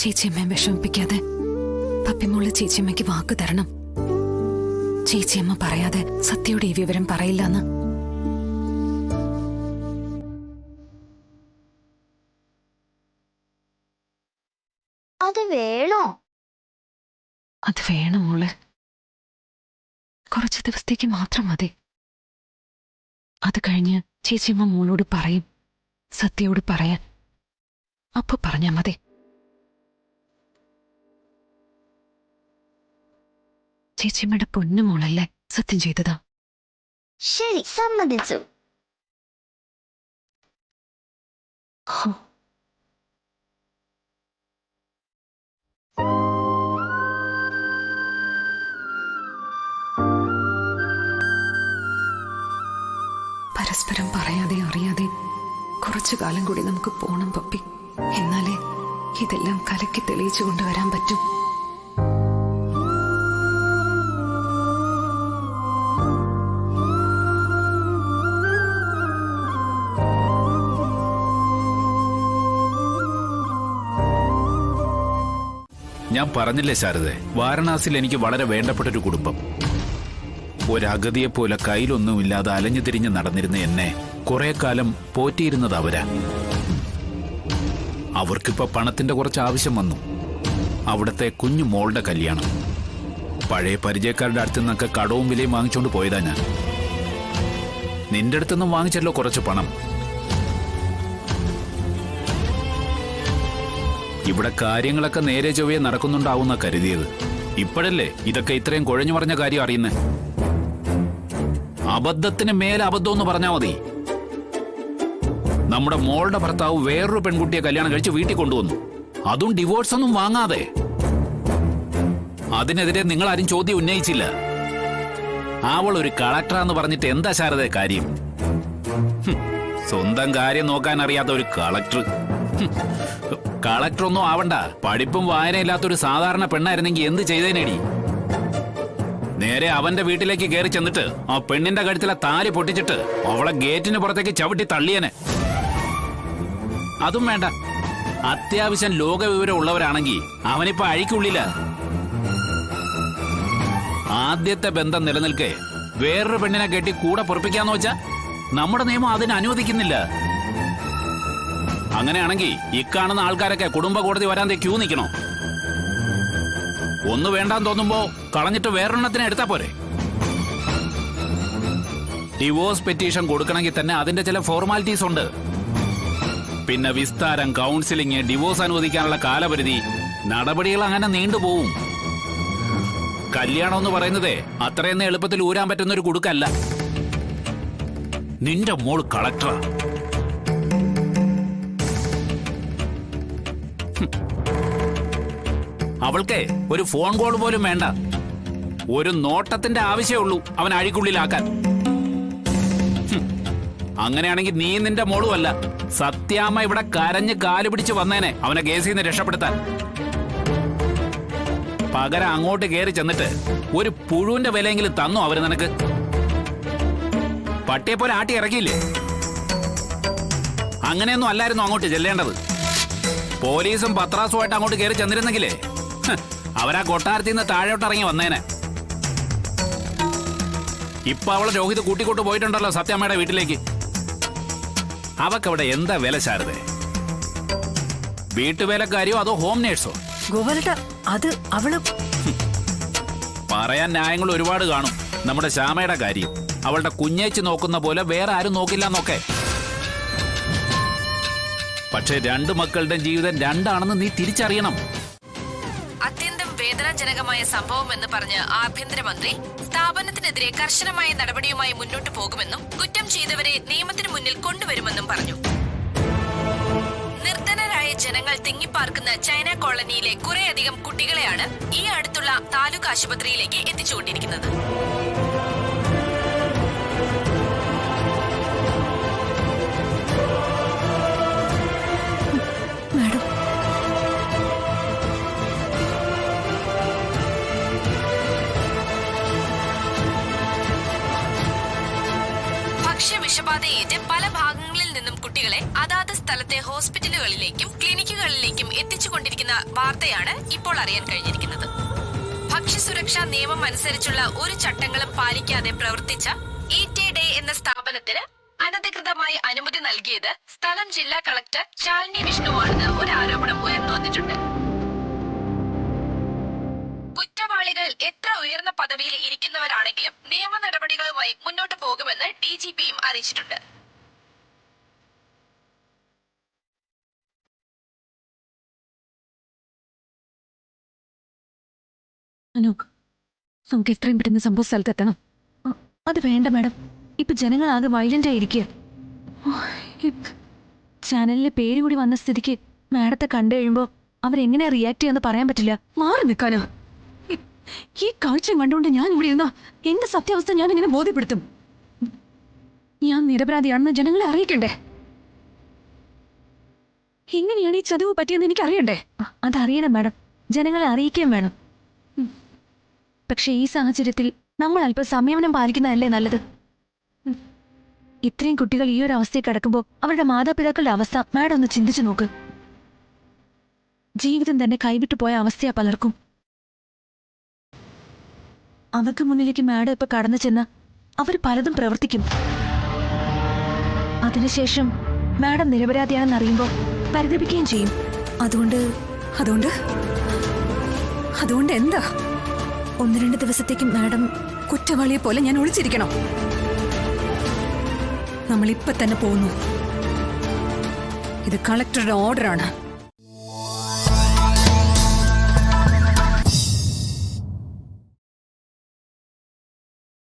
ചേച്ചിയമ്മയെ വിഷമിപ്പിക്കാതെ പപ്പിമോള് ചേച്ചിയമ്മയ്ക്ക് വാക്ക് തരണം. ചേച്ചിയമ്മ പറയാതെ സത്യയുടെ ഈ വിവരം പറയില്ലെന്ന്. അത് വേണോ? അത് വേണം മോളെ. കുറച്ച് ദിവസത്തേക്ക് മാത്രം മതി. അത് കഴിഞ്ഞ് ചേച്ചിയമ്മ മോളോട് പറയും, സത്യയോട് പറയാൻ. അപ്പൊ പറഞ്ഞാ മതി. ചേച്ചിയമ്മയുടെ പൊന്നു മോളല്ലേ സത്യം ചെയ്തതാ. ശരി, സമ്മതിച്ചു. പരസ്പരം പറയാതെ അറിയാതെ കുറച്ചു കാലം കൂടി നമുക്ക് പോണം പപ്പി. എന്നാലേ ഇതെല്ലാം കലക്കി തെളിയിച്ചു കൊണ്ടുവരാൻ പറ്റും. ഞാൻ പറഞ്ഞില്ലേ ശാരദേ, വാരണാസിയിൽ എനിക്ക് വളരെ വേണ്ടപ്പെട്ടൊരു കുടുംബം. ഒരഗതിയെപ്പോലെ കയ്യിലൊന്നുമില്ലാതെ അലഞ്ഞു തിരിഞ്ഞ് നടന്നിരുന്ന എന്നെ കുറെ കാലം പോറ്റിയിരുന്നത് അവരാ. അവർക്കിപ്പോ പണത്തിന്റെ കുറച്ച് ആവശ്യം വന്നു. അവിടുത്തെ കുഞ്ഞു മോളുടെ കല്യാണം. പഴയ പരിചയക്കാരുടെ അടുത്ത് നിന്നൊക്കെ കടവും വിലയും വാങ്ങിച്ചോണ്ട് പോയതാ ഞാൻ. നിന്റെ അടുത്തുനിന്നും വാങ്ങിച്ചല്ലോ കുറച്ച് പണം. ഇവിടെ കാര്യങ്ങളൊക്കെ നേരെ ചൊവ്വയെ നടക്കുന്നുണ്ടാവുന്ന കരുതിയത്. ഇപ്പോഴല്ലേ ഇതൊക്കെ ഇത്രയും കുഴഞ്ഞു പറഞ്ഞ കാര്യം അറിയുന്നേ. അബദ്ധത്തിന് മേലെ അബദ്ധം എന്ന് പറഞ്ഞാൽ മതി. നമ്മുടെ മോളുടെ ഭർത്താവ് വേറൊരു പെൺകുട്ടിയെ കല്യാണം കഴിച്ച് വീട്ടിൽ കൊണ്ടുവന്നു, അതും ഡിവോഴ്സ് ഒന്നും വാങ്ങാതെ. അതിനെതിരെ നിങ്ങൾ ആരും ചോദ്യം ഉന്നയിച്ചില്ല. അവൾ ഒരു കളക്ടറാന്ന് പറഞ്ഞിട്ട് എന്താ ശാരദ കാര്യം? സ്വന്തം കാര്യം നോക്കാൻ അറിയാത്ത ഒരു കളക്ടർ. കളക്ടർ ഒന്നും ആവണ്ട, പഠിപ്പും വായനയില്ലാത്തൊരു സാധാരണ പെണ്ണായിരുന്നെങ്കിൽ എന്ത് ചെയ്തേനേടി? നേരെ അവന്റെ വീട്ടിലേക്ക് കയറി ചെന്നിട്ട് ആ പെണ്ണിന്റെ കഴുത്തിലെ താലി പൊട്ടിച്ചിട്ട് അവളെ ഗേറ്റിന് പുറത്തേക്ക് ചവിട്ടി തള്ളിയനെ. അതും വേണ്ട, അത്യാവശ്യം ലോകവിവരം ഉള്ളവരാണെങ്കിൽ അവനിപ്പോ അഴിക്കുള്ളില്ല. ആദ്യത്തെ ബന്ധം നിലനിൽക്കെ വേറൊരു പെണ്ണിനെ കെട്ടി കൂടെ പൊറപ്പിക്കാന്ന് വെച്ചാ നമ്മുടെ നിയമം അതിന് അനുവദിക്കുന്നില്ല. അങ്ങനെയാണെങ്കിൽ ഇക്കാണുന്ന ആൾക്കാരൊക്കെ കുടുംബ കോടതി വരാൻ ക്യൂ നിൽക്കണോ? ഒന്ന് വേണ്ടാന്ന് തോന്നുമ്പോ കളഞ്ഞിട്ട് വേറൊരെണ്ണത്തിന് എടുത്താ പോരെ? ഡിവോഴ്സ് പെറ്റീഷൻ കൊടുക്കണമെങ്കിൽ തന്നെ അതിന്റെ ചില ഫോർമാലിറ്റീസ് ഉണ്ട്. പിന്നെ വിസ്താരം, കൗൺസിലിംഗ്, ഡിവോഴ്സ് അനുവദിക്കാനുള്ള കാലപരിധി, നടപടികൾ അങ്ങനെ നീണ്ടുപോവും. കല്യാണം എന്ന് പറയുന്നതേ അത്രയൊന്നും എളുപ്പത്തിൽ ഊരാൻ പറ്റുന്ന ഒരു കുടുക്കല്ല. നിന്റെ മോള് കളക്ടറാ. അവൾക്ക് ഒരു ഫോൺ കോൾ പോലും വേണ്ട, ഒരു നോട്ടത്തിന്റെ ആവശ്യമേ അവൻ അഴിക്കുള്ളിലാക്കാൻ. അങ്ങനെയാണെങ്കിൽ നീ നിന്റെ മോളും അല്ല, സത്യാമ്മ ഇവിടെ കരഞ്ഞ് കാല് പിടിച്ച് വന്നേനെ അവനെ കേസിൽ നിന്ന് രക്ഷപ്പെടുത്താൻ. പകരം അങ്ങോട്ട് കയറി ചെന്നിട്ട് ഒരു പുഴുവിന്റെ വിലയെങ്കിലും തന്നു അവര് നിനക്ക്. പട്ടിയെ പോലെ ആട്ടി ഇറക്കിയില്ലേ? അങ്ങനെയൊന്നും അല്ലായിരുന്നു അങ്ങോട്ട് ചെല്ലേണ്ടത്. പോലീസും പത്രാസുമായിട്ട് അങ്ങോട്ട് കയറി ചെന്നിരുന്നെങ്കിലേ അവരാ കൊട്ടാരത്തിൽ നിന്ന് താഴോട്ടിറങ്ങി വന്നേനെ. ഇപ്പൊ അവളെ രോഹിത് കൂട്ടിക്കൊണ്ട് പോയിട്ടുണ്ടല്ലോ സത്യാമ്മയുടെ വീട്ടിലേക്ക്. അവക്കവിടെ എന്താ വില ശാരദേ? വീട്ടുവേലക്കാരിയോ അതോ ഹോം നേഴ്സോ? അത് അവള് പറയാൻ ന്യായങ്ങൾ ഒരുപാട് കാണും. നമ്മുടെ ശ്യാമയുടെ കാര്യം അവളുടെ കുഞ്ഞേച്ച് നോക്കുന്ന പോലെ വേറെ ആരും നോക്കില്ല എന്നൊക്കെ. പക്ഷെ രണ്ടു മക്കളുടെ ജീവിതം രണ്ടാണെന്ന് നീ തിരിച്ചറിയണം. അത്യന്തം വേദനാജനകമായ സംഭവം എന്ന് പറഞ്ഞ് ആഭ്യന്തരമന്ത്രി സ്ഥാപനത്തിനെതിരെ കർശനമായ നടപടിയുമായി മുന്നോട്ടു പോകുമെന്നും കുറ്റം ചെയ്തവരെ നിയമത്തിന് മുന്നിൽ കൊണ്ടുവരുമെന്നും പറഞ്ഞു. നിർധനരായ ജനങ്ങൾ തിങ്ങിപ്പാർക്കുന്ന ചൈന കോളനിയിലെ കുറേയധികം കുട്ടികളെയാണ് ഈ അടുത്തുള്ള താലൂക്ക് ആശുപത്രിയിലേക്ക് എത്തിച്ചുകൊണ്ടിരിക്കുന്നത്. ഭക്ഷ്യവിഷബാധയേറ്റ് പല ഭാഗങ്ങളിൽ നിന്നും കുട്ടികൾ രോഗികളെ അതാത് സ്ഥലത്തെ ഹോസ്പിറ്റലുകളിലേക്കും ക്ലിനിക്കുകളിലേക്കും എത്തിച്ചുകൊണ്ടിരിക്കുന്ന വാർത്തയാണ് ഇപ്പോൾ അറിയാൻ കഴിഞ്ഞിരിക്കുന്നത്. ഭക്ഷ്യസുരക്ഷാ നിയമം അനുസരിച്ചുള്ള ഒരു ചട്ടങ്ങളും പാലിക്കാതെ പ്രവർത്തിച്ച ഈറ്റ് ഡേ എന്ന സ്ഥാപനത്തിന് അനധികൃതമായി അനുമതി നൽകിയത് സ്ഥലം ജില്ലാ കളക്ടർ ശാലിനി വിഷ്ണുവാണെന്ന് ഒരു ആരോപണം ഉയർന്നു വന്നിട്ടുണ്ട്. കുറ്റവാളികൾ എത്ര ഉയർന്ന പദവിയിൽ ഇരിക്കുന്നവരാണെങ്കിലും നിയമ നടപടികളുമായി മുന്നോട്ട് പോകുമെന്ന് DGPയും അറിയിച്ചിട്ടുണ്ട്. അനൂക്, നമുക്ക് എത്രയും പെട്ടെന്ന് സംഭവ സ്ഥലത്തെത്തണം. അത് വേണ്ട മാഡം, ഇപ്പൊ ജനങ്ങളാകെ വയലന്റ് ആയിരിക്കുക. ചാനലിലെ പേര് കൂടി വന്ന സ്ഥിതിക്ക് മാഡത്തെ കണ്ടു കഴിയുമ്പോ അവരെങ്ങനെ റിയാക്ട് ചെയ്യാന്ന് പറയാൻ പറ്റില്ല. മാറി നിൽക്കാനോ? ഈ കാഴ്ചയും കണ്ടുകൊണ്ട് ഞാൻ ഇവിടെ ഇരുന്ന എന്റെ സത്യാവസ്ഥ ഞാൻ എങ്ങനെ ബോധ്യപ്പെടുത്തും? ഞാൻ നിരപരാധിയാണെന്ന് ജനങ്ങളെ അറിയിക്കണ്ടേ? എങ്ങനെയാണ് ഈ ചതിവ് പറ്റിയെന്ന് എനിക്ക് അറിയണ്ടേ? അതറിയണം മാഡം, ജനങ്ങളെ അറിയിക്കുകയും വേണം. പക്ഷെ ഈ സാഹചര്യത്തിൽ നമ്മൾ അല്പം സംയമനം പാലിക്കുന്നതല്ലേ നല്ലത്? ഇത്രയും കുട്ടികൾ ഈ ഒരു അവസ്ഥയിൽ കിടക്കുമ്പോൾ അവരുടെ മാതാപിതാക്കളുടെ അവസ്ഥ മാഡം ഒന്ന് ചിന്തിച്ചു നോക്ക്. ജീവിതം തന്നെ കൈവിട്ടു പോയ അവസ്ഥയാ പലർക്കും. അവർക്ക് മുന്നിലേക്ക് മാഡം ഇപ്പൊ കടന്നു ചെന്ന് അവർ പലതും പ്രവർത്തിക്കും. അതിനുശേഷം മാഡം നിരപരാധിയാണെന്ന് അറിയുമ്പോൾ പരിതപിക്കുകയും ചെയ്യും. അതുകൊണ്ട് അതുകൊണ്ട് അതുകൊണ്ട് എന്താ? 1-2 ദിവസത്തേക്ക് മാഡം കുറ്റവാളിയെ പോലെ ഞാൻ ഒളിച്ചിരിക്കണം? നമ്മൾ ഇപ്പൊ തന്നെ പോകുന്നു. ഇത് കളക്ടറുടെ ഓർഡറാണ്.